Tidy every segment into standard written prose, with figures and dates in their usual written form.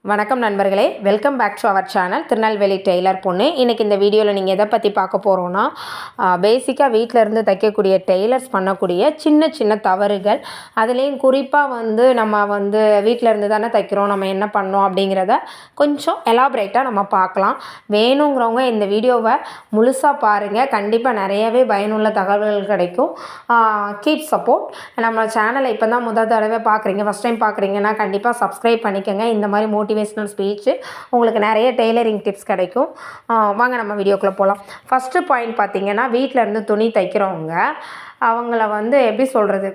வணக்கம் நண்பர்களே, welcome back to our channel Tirunelveli tailor பொண்ணு. இன்றைக்கி இந்த வீடியோவில் நீங்கள் எதை பற்றி பார்க்க போகிறோன்னா, பேசிக்காக வீட்டில் இருந்து தைக்கக்கூடிய டெய்லர்ஸ் பண்ணக்கூடிய சின்ன சின்ன தவறுகள், அதுலேயும் குறிப்பாக நம்ம வீட்டில் இருந்து தானே தைக்கிறோம், நம்ம என்ன பண்ணோம் அப்படிங்கிறத கொஞ்சம் எலாபரேட்டாக நம்ம பார்க்கலாம். வேணுங்கிறவங்க இந்த வீடியோவை முழுசாக பாருங்கள், கண்டிப்பாக நிறையவே பயனுள்ள தகவல்கள் கிடைக்கும். Keep support. நம்ம சேனலை இப்போ தான் முதல் தடவை பார்க்குறீங்க, ஃபஸ்ட் டைம் பார்க்குறீங்கன்னா கண்டிப்பாக சப்ஸ்கிரைப் பண்ணிக்கோங்க. இந்த மாதிரி மோட்டிவேஷனல் ஸ்பீச்சு உங்களுக்கு நிறைய டெய்லரிங் டிப்ஸ் கிடைக்கும். வாங்க நம்ம வீடியோக்குள்ளே போகலாம். ஃபஸ்ட்டு பாயிண்ட் பார்த்திங்கன்னா, வீட்டில் இருந்து துணி தைக்கிறவங்க அவங்கள எப்படி சொல்கிறது,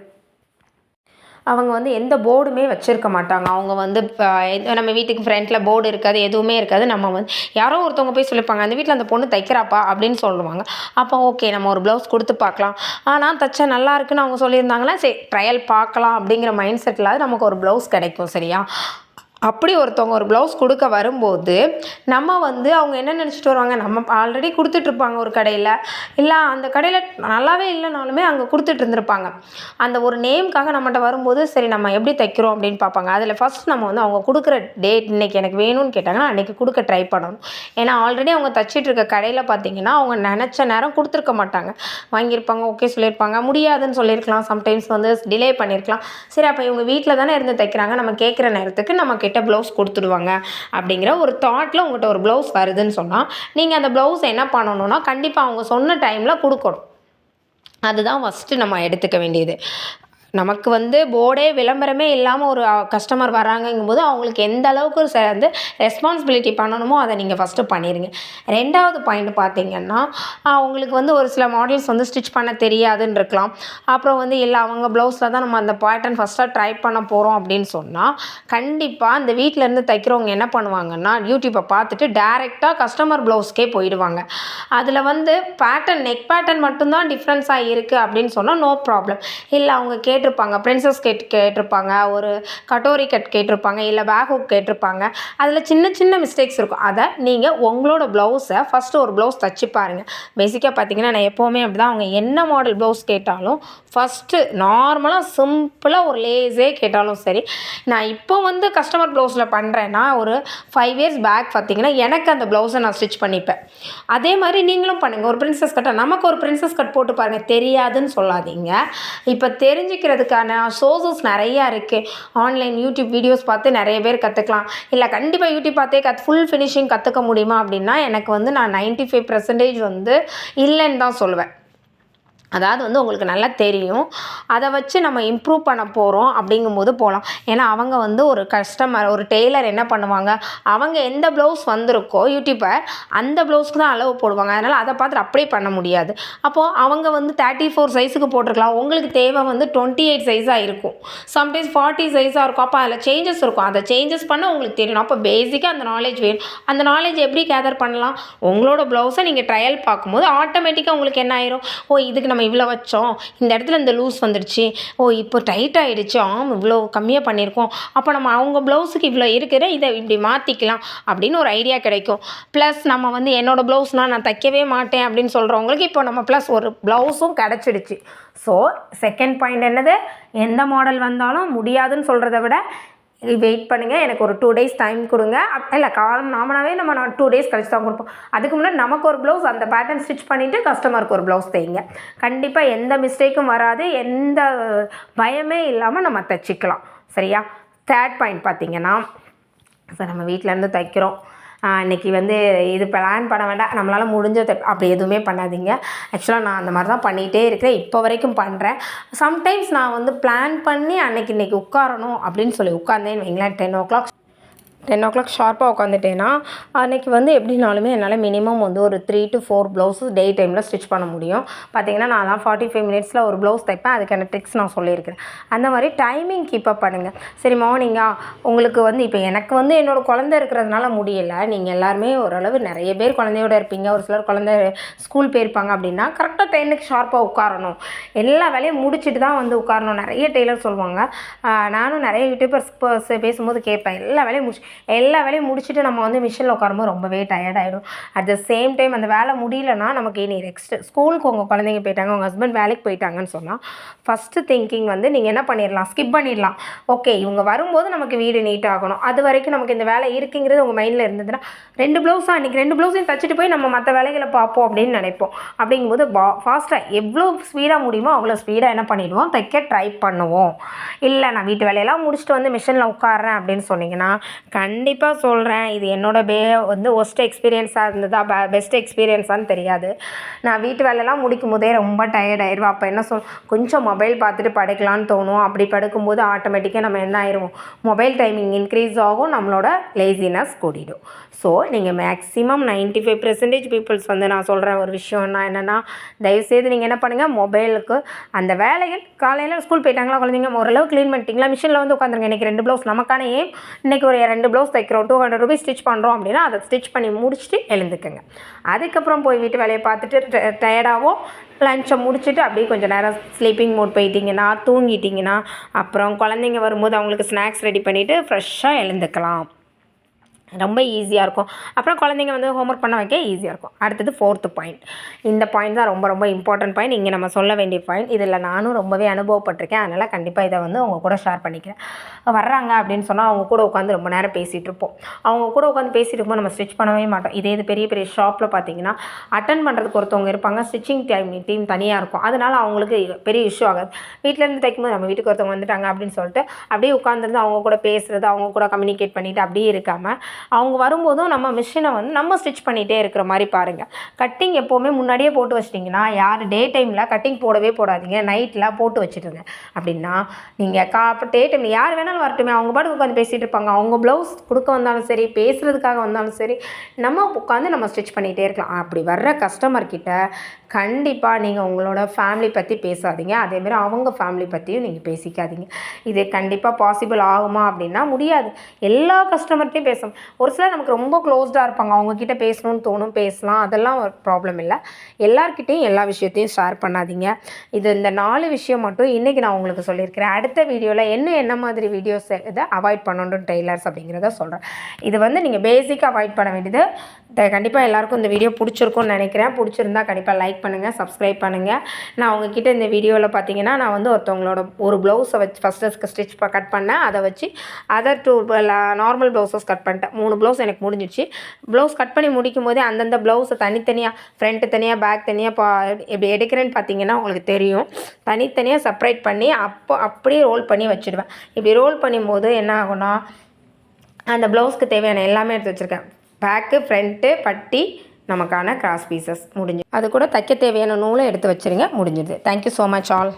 அவங்க எந்த போர்டுமே வச்சுருக்க மாட்டாங்க. அவங்க நம்ம வீட்டுக்கு ஃப்ரண்ட்டில் போர்டு இருக்காது, எதுவுமே இருக்காது. நம்ம யாரோ ஒருத்தவங்க போய் சொல்லிப்பாங்க, அந்த வீட்டில் அந்த பொண்ணு தைக்கிறாப்பா அப்படின்னு சொல்லுவாங்க. அப்போ ஓகே, நம்ம ஒரு ப்ளவுஸ் கொடுத்து பார்க்கலாம். ஆனால் தைச்சா நல்லா இருக்குன்னு அவங்க சொல்லியிருந்தாங்கன்னா சரி ட்ரையல் பார்க்கலாம் அப்படிங்கிற மைண்ட் செட்டில் நமக்கு ஒரு ப்ளவுஸ் கிடைக்கும். சரியா? அப்படி ஒருத்தவங்க ஒரு ப்ளவுஸ் கொடுக்க வரும்போது நம்ம அவங்க என்ன நினச்சிட்டு வருவாங்க, நம்ம ஆல்ரெடி கொடுத்துட்ருப்பாங்க ஒரு கடையில், இல்லை அந்த கடையில் நல்லாவே இல்லைனாலுமே அங்கே கொடுத்துட்டு இருந்திருப்பாங்க. அந்த ஒரு நேம்காக நம்மகிட்ட வரும்போது சரி நம்ம எப்படி தைக்கிறோம் அப்படின்னு பார்ப்பாங்க. அதில் ஃபஸ்ட் நம்ம அவங்க கொடுக்குற டேட் இன்றைக்கி எனக்கு வேணும்னு கேட்டாங்கன்னா அன்றைக்கி கொடுக்க ட்ரை பண்ணணும். ஏன்னா ஆல்ரெடி அவங்க தைச்சிட்டு இருக்க கடையில் பார்த்திங்கன்னா அவங்க நினச்ச நேரம் கொடுத்துருக்க மாட்டாங்க. வாங்கியிருப்பாங்க, ஓகே சொல்லியிருப்பாங்க, முடியாதுன்னு சொல்லியிருக்கலாம், சம்டைம்ஸ் டிலே பண்ணியிருக்கலாம். சரி அப்போ இவங்க வீட்டில் தானே இருந்து தைக்கிறாங்க, நம்ம கேட்குற நேரத்துக்கு நம்ம கிட்ட ப்ளவுஸ் கொடுத்துடுவாங்க அப்படிங்கிற ஒரு தாட்டில் உங்கள்கிட்ட ஒரு ப்ளவுஸ் வருதுன்னு சொன்னால் நீங்கள் அந்த ப்ளவுஸ் என்ன பண்ணணும்னா கண்டிப்பாக அவங்க சொன்ன டைமில் கொடுக்கணும். அதுதான் ஃபஸ்ட்டு நம்ம எடுத்துக்க வேண்டியது. நமக்கு போர்டே விளம்பரமே இல்லாமல் ஒரு கஸ்டமர் வராங்கங்கும்போது அவங்களுக்கு எந்த அளவுக்கு ரெஸ்பான்சிபிலிட்டி பண்ணணுமோ அதை நீங்கள் ஃபஸ்ட்டு பண்ணிடுங்க. ரெண்டாவது பாயிண்ட் பார்த்திங்கன்னா, அவங்களுக்கு ஒரு சில மாடல்ஸ் ஸ்டிச் பண்ண தெரியாதுன்னு இருக்கலாம். அப்புறம் இல்லை அவங்க ப்ளவுஸில் தான் நம்ம அந்த பேட்டர்ன் ஃபஸ்ட்டாக ட்ரை பண்ண போகிறோம் அப்படின்னு சொன்னால் கண்டிப்பாக அந்த வீட்டிலேருந்து தைக்கிறவங்க என்ன பண்ணுவாங்கன்னா, யூடியூப்பை பார்த்துட்டு டேரெக்டாக கஸ்டமர் ப்ளவுஸ்க்கே போயிடுவாங்க. அதில் பேட்டர்ன் நெக் பேட்டர்ன் மட்டும்தான் டிஃப்ரென்ஸாக இருக்குது அப்படின்னு சொன்னால் நோ ப்ராப்ளம். இல்லை அவங்க கேட்டிருப்பாங்க, பிரின்சஸ் கேட்டிருப்பாங்க, ஒரு கட்டோரி கட் கேட்டிருப்பாங்க, இல்லை பேக் ஹுக் கேட்டிருப்பாங்க. அதில் சின்ன சின்ன மிஸ்டேக்ஸ் இருக்கும். அதை நீங்கள் உங்களோட ப்ளவுஸை ஃபஸ்ட்டு ஒரு ப்ளவுஸ் தைச்சி பாருங்கள். பேசிக்காக பார்த்தீங்கன்னா நான் எப்போவுமே அப்படி தான், அவங்க என்ன மாடல் ப்ளவுஸ் கேட்டாலும் ஃபஸ்ட்டு நார்மலாக சிம்பிளாக ஒரு லேஸே கேட்டாலும் சரி, நான் இப்போ கஸ்டமர் ப்ளவுஸில் பண்ணுறேன்னா ஒரு 5 இயர்ஸ் பேக் பார்த்திங்கன்னா எனக்கு அந்த ப்ளவுஸை நான் ஸ்டிச் பண்ணிப்பேன். அதே மாதிரி நீங்களும் பண்ணுங்கள். ஒரு பிரின்சஸ் கட்டை, நமக்கு ஒரு பிரின்சஸ் கட் போட்டு பாருங்கள், தெரியாதுன்னு சொல்லாதீங்க. இப்போ தெரிஞ்சுக்கிறதுக்கான சோர்சஸ் நிறையா இருக்குது. ஆன்லைன் யூடியூப் வீடியோஸ் பார்த்து நிறைய பேர் கற்றுக்கலாம். இல்லை கண்டிப்பாக யூடியூப் பார்த்தே ஃபுல் ஃபினிஷிங் கற்றுக்க முடியுமா அப்படின்னா எனக்கு நான் 95% இல்லைன்னு தான் சொல்லுவேன். அதாவது உங்களுக்கு நல்லா தெரியும், அதை வச்சு நம்ம இம்ப்ரூவ் பண்ண போகிறோம் அப்படிங்கும்போது போகலாம். ஏன்னா அவங்க ஒரு கஸ்டமர், ஒரு டெய்லர் என்ன பண்ணுவாங்க, அவங்க எந்த ப்ளவுஸ் வந்திருக்கோ யூடியூப்பர் அந்த ப்ளவுஸ்க்கு தான் அளவு போடுவாங்க. அதனால் அதை பார்த்துட்டு அப்படியே பண்ண முடியாது. அப்போது அவங்க 34 சைஸுக்கு போட்டிருக்கலாம், உங்களுக்கு தேவை 28 சைஸாக இருக்கும், சம்டைம்ஸ் 40 சைஸாக இருக்கும். அப்போ அதில் சேஞ்சஸ் இருக்கும், அதை சேஞ்சஸ் பண்ண உங்களுக்கு தெரியணும். அப்போ பேசிக்காக அந்த நாலேஜ் வேணும். அந்த நாலேஜ் எப்படி கேதர் பண்ணலாம், உங்களோட ப்ளவுஸை நீங்கள் ட்ரையல் பார்க்கும்போது ஆட்டோமேட்டிக்காக உங்களுக்கு என்ன ஆயிரும், ஓ இதுக்கு நம்ம இவ்வளோ வச்சோம், இந்த இடத்துல இந்த லூஸ் வந்துடுச்சு, ஓ இப்போ டைட் ஆகிடுச்சு, இவ்வளோ கம்மியாக பண்ணியிருக்கோம், அப்போ நம்ம அவங்க ப்ளவுஸுக்கு இவ்வளோ இருக்கிற இதை இப்படி மாற்றிக்கலாம் அப்படின்னு ஒரு ஐடியா கிடைக்கும். ப்ளஸ் நம்ம என்னோடய ப்ளவுஸ்னால் நான் தைக்கவே மாட்டேன் அப்படின்னு சொல்கிறவங்களுக்கு இப்போ நம்ம ப்ளஸ் ஒரு ப்ளவுஸும் கிடச்சிடுச்சு. ஸோ செகண்ட் பாயிண்ட் என்னது, எந்த மாடல் வந்தாலும் முடியாதுன்னு சொல்கிறத விட வெயிட் பண்ணுங்கள், எனக்கு ஒரு 2 days டைம் கொடுங்க. இல்லை நாமனாவே நம்ம 2 days கழிச்சு தான் கொடுப்போம். அதுக்கு முன்னாடி நமக்கு ஒரு ப்ளவுஸ் அந்த பேட்டர்ன் ஸ்டிச் பண்ணிவிட்டு கஸ்டமருக்கு ஒரு ப்ளவுஸ் தைங்க. கண்டிப்பாக எந்த மிஸ்டேக்கும் வராது, எந்த பயமே இல்லாமல் நம்ம தைச்சிக்கலாம். சரியா? தேர்ட் பாயிண்ட் பார்த்திங்கன்னா, சார் நம்ம வீட்டிலேருந்து தைக்கிறோம், இன்றைக்கி இது பிளான் பண்ண வேண்டாம், நம்மளால் முடிஞ்ச அப்படி எதுவுமே பண்ணாதீங்க. ஆக்சுவலாக நான் அந்த மாதிரி தான் பண்ணிகிட்டே இருக்கிறேன், இப்போ வரைக்கும் பண்ணுறேன். சம்டைம்ஸ் நான் பிளான் பண்ணி இன்றைக்கி உட்காரணும் அப்படின்னு சொல்லி உட்காந்தேன்னு வைங்களேன், 10 o'clock ஷார்ப்பாக உட்காந்துட்டேன்னா அன்றைக்கி எப்படினாலுமே என்னால் மினிமம் ஒரு 3 to 4 ப்ளவுஸஸ் டே டைமில் ஸ்டிச் பண்ண முடியும். பார்த்திங்கன்னா நான்லாம் 45 மினிட்ஸில் ஒரு ப்ளவுஸ் தைப்பேன். அதுக்கான ட்ரிக்ஸ் நான் சொல்லியிருக்கிறேன். அந்த மாதிரி டைமிங் கீப்பப் பண்ணுங்கள். சரி மார்னிங்கா உங்களுக்கு இப்போ எனக்கு என்னோடய குழந்தை இருக்கிறதுனால முடியலை, நீங்கள் எல்லாருமே ஓரளவு நிறைய பேர் குழந்தையோடு இருப்பீங்க, ஒரு சிலர் குழந்தை ஸ்கூல் போயிருப்பாங்க அப்படின்னா கரெக்டாக 10க்கு ஷார்ப்பாக உட்காரணும், எல்லா வேலையும் முடிச்சுட்டு தான் உட்காரணும். நிறைய டெய்லர் சொல்லுவாங்க, நானும் நிறைய யூடியூபர்ஸ் பேசும்போது கேட்பேன், எல்லா வேலையும் முடிச்சு எல்லா வேலையும் முடிச்சுட்டு நம்ம வந்து மிஷினில் உட்காரும்போது ரொம்பவே டயர்ட் ஆகிடும். அட் த சேம் டைம் அந்த வேலை முடியலன்னா நமக்கு இனி நெக்ஸ்ட்டு ஸ்கூலுக்கு உங்கள் குழந்தைங்க போயிட்டாங்க, உங்கள் ஹஸ்பண்ட் வேலைக்கு போயிட்டாங்கன்னு சொன்னால் ஃபஸ்ட்டு திங்கிங் வந்து நீங்கள் என்ன பண்ணிடலாம், ஸ்கிப் பண்ணிடலாம். ஓகே, இவங்க வரும்போது நமக்கு வீடு நீட் ஆகணும், அது வரைக்கும் நமக்கு இந்த வேலை இருக்குங்கிறது உங்கள் மைண்டில் இருந்ததுன்னா 2 ப்ளவுஸாக அன்றைக்கி 2 ப்ளவுஸையும் தச்சுட்டு போய் நம்ம மற்ற வேலைகளை பார்ப்போம் அப்படின்னு நினைப்போம். அப்படிங்கும்போது ஃபாஸ்ட்டாக எவ்வளோ ஸ்பீடாக முடியுமோ அவ்வளோ ஸ்பீடாக என்ன பண்ணிவிடுவோம், தைக்க ட்ரை பண்ணுவோம். இல்லை நான் வீட்டு வேலையெல்லாம் முடிச்சுட்டு வந்து மிஷினில் உட்காடுறேன் அப்படின்னு சொன்னிங்கன்னா கண்டிப்பாக சொல்கிறேன், இது என்னோட வந்து ஒஸ்ட் எக்ஸ்பீரியன்ஸாக இருந்ததா பெஸ்ட் எக்ஸ்பீரியன்ஸான்னு தெரியாது. நான் வீட்டு வேலையெல்லாம் முடிக்கும் போதே ரொம்ப டயர்ட் ஆயிடுவேன். அப்போ என்ன கொஞ்சம் மொபைல் பார்த்துட்டு படுக்கலான்னு தோணும். அப்படி படுக்கும்போது ஆட்டோமேட்டிக்காக நம்ம என்ன ஆயிடுவோம், மொபைல் டைமிங் இன்க்ரீஸ் ஆகும், நம்மளோட லேசினஸ் கூடிடும். ஸோ நீங்கள் மேக்ஸிமம் 95% பீப்புள்ஸ் வந்து நான் சொல்கிற ஒரு விஷயம்னா என்னென்னா, தயவுசெய்து நீங்கள் என்ன பண்ணுங்கள், மொபைலுக்கு அந்த வேலைகள் காலையில் ஸ்கூல் போயிட்டாங்களா குழந்தைங்க, ஓரளவு க்ளீன் பண்ணிட்டீங்களா, மிஷினில் வந்து உட்காந்துருங்க. இன்றைக்கி 2 ப்ளவுஸ் நமக்கான ஏம், இன்றைக்கி ஒரு 2 ப்ளவுஸ் தைக்கிறோம், 200 ரூபீஸ் ஸ்டிச் பண்ணுறோம் அப்படின்னா அதை ஸ்டிச் பண்ணி முடிச்சுட்டு எழுந்துக்குங்க. அதுக்கப்புறம் போய் வீட்டு வேலையை பார்த்துட்டு டயர்டாகவும் லஞ்சை முடிச்சுட்டு அப்படியே கொஞ்சம் நேரம் ஸ்லீப்பிங் மோட் போயிட்டிங்கன்னா, தூங்கிட்டிங்கன்னா, அப்புறம் குழந்தைங்க வரும்போது அவங்களுக்கு ஸ்நாக்ஸ் ரெடி பண்ணிவிட்டு ஃப்ரெஷ்ஷாக எழுந்துக்கலாம். ரொம்ப ஈஸியாக இருக்கும். அப்புறம் குழந்தைங்க வந்து ஹோம்ஒர்க் பண்ண வைக்க ஈஸியாக இருக்கும். அடுத்தது 4th பாயிண்ட். இந்த பாயிண்ட் தான் ரொம்ப ரொம்ப இம்பார்ட்டன்ட் பாயிண்ட், இங்கே நம்ம சொல்ல வேண்டிய பாயிண்ட். இதில் நானும் ரொம்பவே அனுபவப்பட்டிருக்கேன். அதனால் கண்டிப்பாக இதை வந்து அவங்க கூட ஷேர் பண்ணிக்கிறேன். வர்றாங்க அப்படின்னு சொன்னால் அவங்க கூட உட்காந்து ரொம்ப நேரம் பேசிகிட்டு இருப்போம். அவங்க கூட உட்காந்து பேசிகிட்டு இருக்கும்போது நம்ம ஸ்டிச் பண்ணவே மாட்டோம். இது பெரிய பெரிய ஷாப்பில் பார்த்தீங்கன்னா அட்டன் பண்ணுறதுக்கு ஒருத்தவங்க இருப்பாங்க, ஸ்டிச்சிங் டீம் தனியாக இருக்கும். அதனால் அவங்களுக்கு பெரிய இஷ்யூ ஆகாது. வீட்டிலேருந்து தைக்கும்போது நம்ம வீட்டுக்கு ஒருத்தவங்க வந்துட்டாங்க அப்படின்னு சொல்லிட்டு அப்படியே உட்காந்துருந்து அவங்க கூட பேசுகிறது, அவங்க கூட கம்யூனிகேட் பண்ணிவிட்டு அப்படியே இருக்காமல் அவங்க வரும்போதும் நம்ம மிஷினை வந்து நம்ம ஸ்டிச் பண்ணிகிட்டே இருக்கிற மாதிரி பாருங்கள். கட்டிங் எப்போவுமே முன்னாடியே போட்டு வச்சிட்டிங்கன்னா, யார் டே டைமில் கட்டிங் போடவே போடாதீங்க, நைட்டில் போட்டு வச்சுட்டுருங்க. அப்படின்னா நீங்கள் டே டைமில் யார் வேணாலும் வரட்டுமே, அவங்க பாட்டுக்கு உட்காந்து பேசிகிட்டு இருப்பாங்க. அவங்க ப்ளவுஸ் கொடுக்க வந்தாலும் சரி, பேசுகிறதுக்காக வந்தாலும் சரி, நம்ம உட்காந்து நம்ம ஸ்டிச் பண்ணிகிட்டே இருக்கலாம். அப்படி வர்ற கஸ்டமர்கிட்ட கண்டிப்பாக நீங்கள் உங்களோட ஃபேமிலி பற்றி பேசாதீங்க, அதேமாரி அவங்க ஃபேமிலி பற்றியும் நீங்கள் பேசிக்காதீங்க. இது கண்டிப்பாக பாசிபிள் ஆகுமா அப்படின்னா முடியாது. எல்லா கஸ்டமர்கிட்டையும் பேசணும். ஒரு சிலர் நமக்கு ரொம்ப க்ளோஸ்டாக இருப்பாங்க, அவங்கக்கிட்ட பேசணும்னு தோணும், பேசலாம், அதெல்லாம் ஒரு ப்ராப்ளம் இல்லை. எல்லார்கிட்டையும் எல்லா விஷயத்தையும் ஷேர் பண்ணாதீங்க. இந்த 4 விஷயம் மட்டும் இன்றைக்கி நான் உங்களுக்கு சொல்லியிருக்கிறேன். அடுத்த வீடியோவில் என்ன மாதிரி வீடியோஸ் இதை அவாய்ட் பண்ணணும் டெய்லர்ஸ் அப்படிங்கிறத சொல்கிறேன். இது வந்து நீங்கள் பேசிக்காக அவாய்ட் பண்ண வேண்டியது. கண்டிப்பாக எல்லாருக்கும் இந்த வீடியோ பிடிச்சிருக்கும்னு நினைக்கிறேன். பிடிச்சிருந்தா கண்டிப்பாக லைக் பண்ணுங்கள், சப்ஸ்கிரைப் பண்ணுங்கள். நான் உங்ககிட்ட இந்த வீடியோவில் பார்த்தீங்கன்னா நான் வந்து ஒருத்தவங்களோட ஒரு ப்ளவுஸை வச்சு ஃபஸ்ட்டு ஸ்டிச் கட் பண்ணேன், அதை வச்சு அதர் 2 நார்மல் ப்ளவுஸஸ் கட் பண்ணிட்டேன். 3 ப்ளவுஸ் எனக்கு முடிஞ்சிச்சு. ப்ளவுஸ் கட் பண்ணி முடிக்கும் போதே அந்தந்த ப்ளவுஸை தனித்தனியாக ஃப்ரண்ட்டு தனியாக பேக் தனியாக எப்படி எடுக்கிறேன்னு பார்த்தீங்கன்னா உங்களுக்கு தெரியும். தனித்தனியாக செப்பரேட் பண்ணி அப்படியே ரோல் பண்ணி வச்சுடுவேன். இப்படி ரோல் பண்ணும்போது என்ன ஆகும்னா, அந்த ப்ளவுஸ்க்கு தேவையான எல்லாமே எடுத்து வச்சுருக்கேன். பேக்கு, ஃப்ரண்ட்டு, பட்டி, நமக்கான கிராஸ் பீசஸ் முடிஞ்சு. அது கூட தைக்க தேவையான நூலை எடுத்து வச்சுருங்க, முடிஞ்சுது. Thank you so much all.